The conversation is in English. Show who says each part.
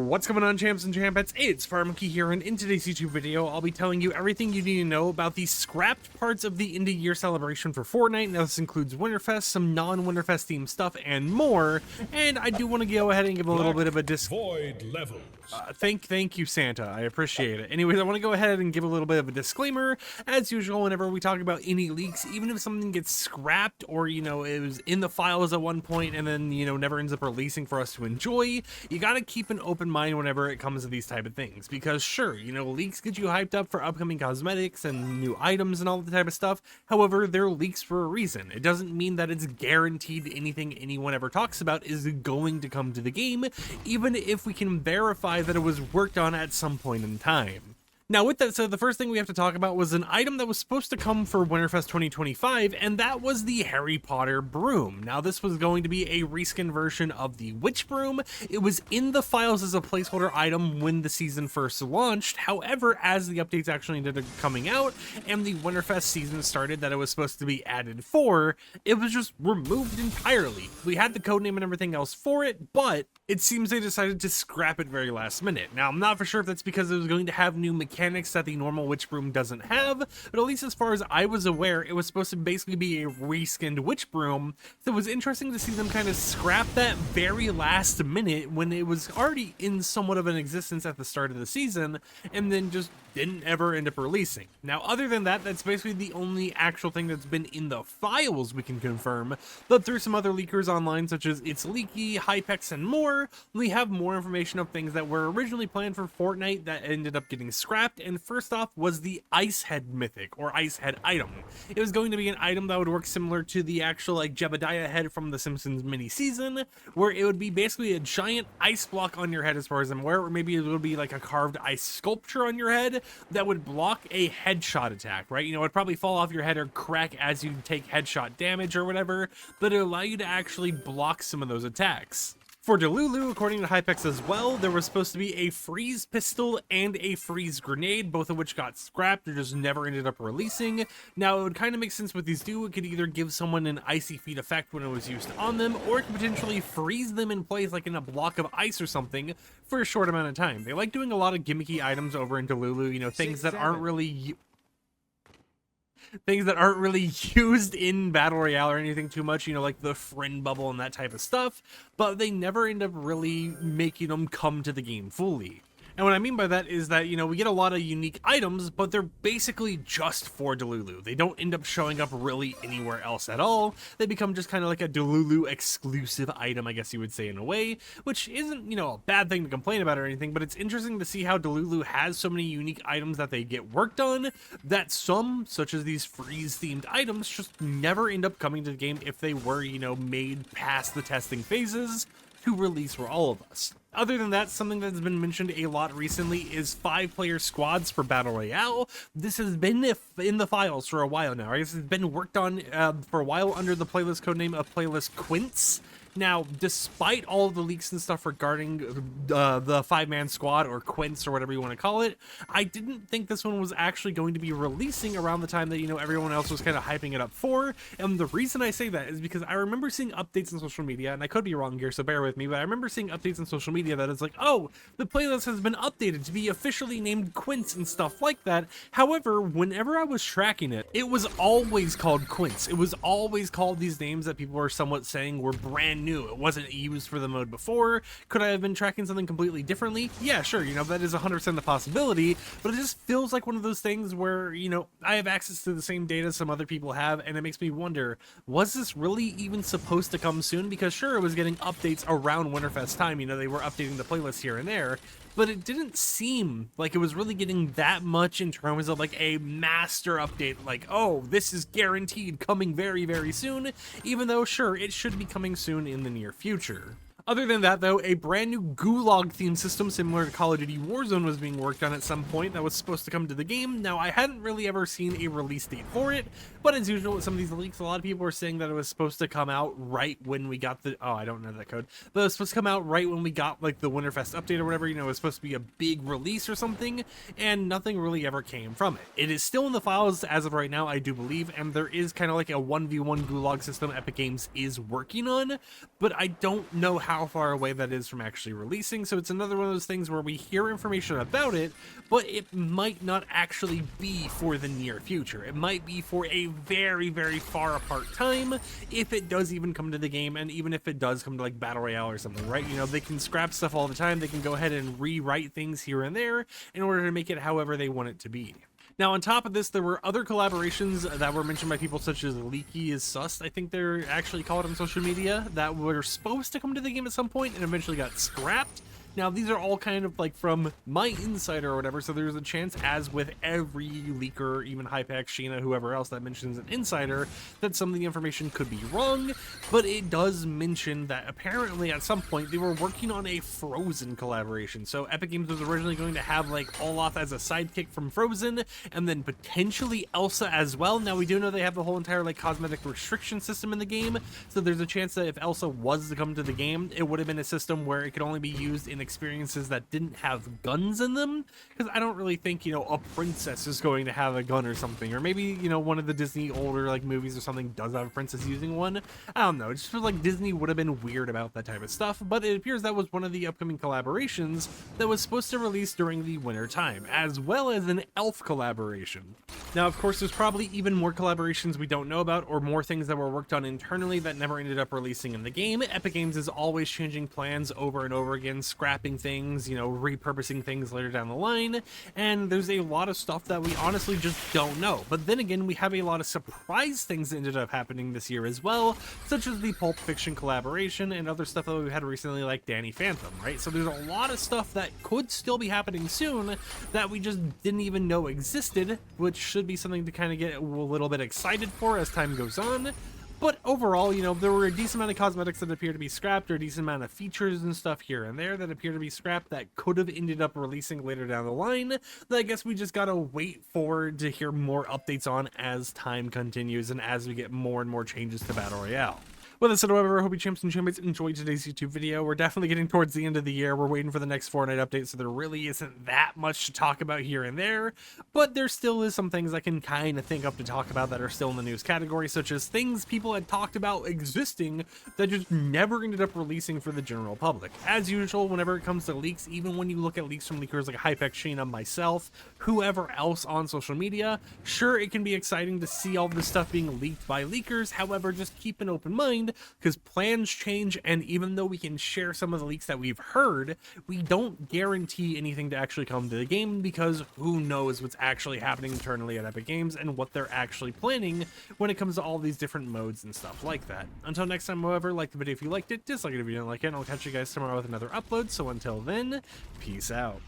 Speaker 1: What's going on, champs and champettes? It's FireMonkey here, and in today's YouTube video, I'll be telling you everything you need to know about the scrapped parts of the end of year celebration for Fortnite. Now, this includes Winterfest, some non-Winterfest themed stuff, and more. And I do want to go ahead and give a little bit of a
Speaker 2: void levels.
Speaker 1: Thank you, Santa. I appreciate it. Anyways, I want to go ahead and give a little bit of a disclaimer. As usual, whenever we talk about any leaks, even if something gets scrapped or, it was in the files at one point and then, never ends up releasing for us to enjoy, you got to keep an open mind whenever it comes to these type of things. Because sure, leaks get you hyped up for upcoming cosmetics and new items and all that type of stuff. However, they're leaks for a reason. It doesn't mean that it's guaranteed anything anyone ever talks about is going to come to the game, even if we can verify that it was worked on at some point in time. Now, with that said, the first thing we have to talk about was an item that was supposed to come for Winterfest 2025, and that was the Harry Potter broom. Now, this was going to be a reskin version of the witch broom. It was in the files as a placeholder item when the season first launched. However, as the updates actually ended up coming out and the Winterfest season started that it was supposed to be added for, it was just removed entirely. We had the codename and everything else for it, but it seems they decided to scrap it very last minute. Now, I'm not for sure if that's because it was going to have new mechanics that the normal witch broom doesn't have, but at least as far as I was aware, it was supposed to basically be a reskinned witch broom. So it was interesting to see them kind of scrap that very last minute when it was already in somewhat of an existence at the start of the season, and then just didn't ever end up releasing. Now, other than that, that's basically the only actual thing that's been in the files we can confirm, but through some other leakers online, such as It's Leaky, Hypex, and more, we have more information of things that were originally planned for Fortnite that ended up getting scrapped. And first off was the Ice Head mythic, or Ice Head item. It was going to be an item that would work similar to the actual Jebediah head from the Simpsons mini season, where it would be basically a giant ice block on your head, as far as I'm aware, or maybe it would be like a carved ice sculpture on your head that would block a headshot attack, right? It would probably fall off your head or crack as you take headshot damage or whatever, but it would allow you to actually block some of those attacks. For Delulu, according to Hypex as well, there was supposed to be a freeze pistol and a freeze grenade, both of which got scrapped or just never ended up releasing. Now, it would kind of make sense with these two. It could either give someone an icy feet effect when it was used on them, or it could potentially freeze them in place like in a block of ice or something for a short amount of time. They like doing a lot of gimmicky items over in Delulu, things that aren't really used in Battle Royale or anything too much, like the friend bubble and that type of stuff, but they never end up really making them come to the game fully. And what I mean by that is that, we get a lot of unique items, but they're basically just for Delulu. They don't end up showing up really anywhere else at all. They become just kind of like a Delulu exclusive item, I guess you would say, in a way, which isn't, a bad thing to complain about or anything, but it's interesting to see how Delulu has so many unique items that they get worked on, that some, such as these freeze-themed items, just never end up coming to the game if they were, made past the testing phases to release for all of us. Other than that, something that's been mentioned a lot recently is 5-player squads for Battle Royale. This has been in the files for a while now. I guess it's been worked on for a while under the playlist codename of Playlist Quince. Now, despite all of the leaks and stuff regarding the 5-man squad, or Quince, or whatever you want to call it, I didn't think this one was actually going to be releasing around the time that, everyone else was kind of hyping it up for. And the reason I say that is because I remember seeing updates on social media, and I could be wrong here, so bear with me, but I remember seeing updates on social media that it's like, oh, the playlist has been updated to be officially named Quince and stuff like that. However, whenever I was tracking it, it was always called Quince. It was always called these names that people were somewhat saying were brand new. It wasn't used for the mode before. Could I have been tracking something completely differently? Yeah, sure, that is 100% a possibility, but it just feels like one of those things where, I have access to the same data some other people have, and it makes me wonder, was this really even supposed to come soon? Because sure, it was getting updates around Winterfest time, they were updating the playlist here and there, but it didn't seem like it was really getting that much in terms of a master update, oh, this is guaranteed coming very, very soon, even though sure, it should be coming soon in the near future. Other than that, though, a brand new Gulag theme system similar to Call of Duty Warzone was being worked on at some point that was supposed to come to the game. Now, I hadn't really ever seen a release date for it, but as usual with some of these leaks, a lot of people were saying that it was supposed to come out right when we got the, oh, I don't know that code, but it was supposed to come out right when we got the Winterfest update or whatever, it was supposed to be a big release or something, and nothing really ever came from it. It is still in the files as of right now, I do believe, and there is kind of a 1v1 Gulag system Epic Games is working on, but I don't know how how far away that is from actually releasing. So it's another one of those things where we hear information about it, but it might not actually be for the near future. It might be for a very, very far apart time, if it does even come to the game, and even if it does come to like Battle Royale or something, right? You know, they can scrap stuff all the time. They can go ahead and rewrite things here and there in order to make it however they want it to be. Now, on top of this, there were other collaborations that were mentioned by people such as Leaky is Sus, I think they're actually called on social media, that were supposed to come to the game at some point and eventually got scrapped. Now, these are all kind of like from my insider or whatever, so there's a chance, as with every leaker, even Hypex, Sheena, whoever else that mentions an insider, that some of the information could be wrong, but it does mention that apparently at some point they were working on a Frozen collaboration. So Epic Games was originally going to have like Olaf as a sidekick from Frozen, and then potentially Elsa as well. Now, we do know they have the whole entire like cosmetic restriction system in the game, so there's a chance that if Elsa was to come to the game, it would have been a system where it could only be used in experiences that didn't have guns in them, because I don't really think, you know, a princess is going to have a gun or something, or maybe, you know, one of the Disney older like movies or something does have a princess using one. I don't know, it just feels like Disney would have been weird about that type of stuff, but it appears that was one of the upcoming collaborations that was supposed to release during the winter time, as well as an elf collaboration. Now, of course, there's probably even more collaborations we don't know about, or more things that were worked on internally that never ended up releasing in the game. Epic Games is always changing plans over and over again, scrapping things, you know, repurposing things later down the line, and there's a lot of stuff that we honestly just don't know. But then again, we have a lot of surprise things that ended up happening this year as well, such as the Pulp Fiction collaboration and other stuff that we've had recently, like Danny Phantom, right? So there's a lot of stuff that could still be happening soon that we just didn't even know existed, which should be something to kind of get a little bit excited for as time goes on. But overall, you know, there were a decent amount of cosmetics that appear to be scrapped, or a decent amount of features and stuff here and there that appear to be scrapped that could have ended up releasing later down the line, that I guess we just gotta wait for to hear more updates on as time continues and as we get more and more changes to Battle Royale. With that said, however, I hope you champs and champions enjoyed today's YouTube video. We're definitely getting towards the end of the year. We're waiting for the next Fortnite update, so there really isn't that much to talk about here and there, but there still is some things I can kind of think of to talk about that are still in the news category, such as things people had talked about existing that just never ended up releasing for the general public. As usual, whenever it comes to leaks, even when you look at leaks from leakers like Hypex, Sheena, myself, whoever else on social media, sure, it can be exciting to see all this stuff being leaked by leakers. However, just keep an open mind, because plans change, and even though we can share some of the leaks that we've heard, we don't guarantee anything to actually come to the game, because who knows what's actually happening internally at Epic Games and what they're actually planning when it comes to all these different modes and stuff like that. Until next time, however, like the video if you liked it, dislike it if you didn't like it, and I'll catch you guys tomorrow with another upload. So until then, peace out.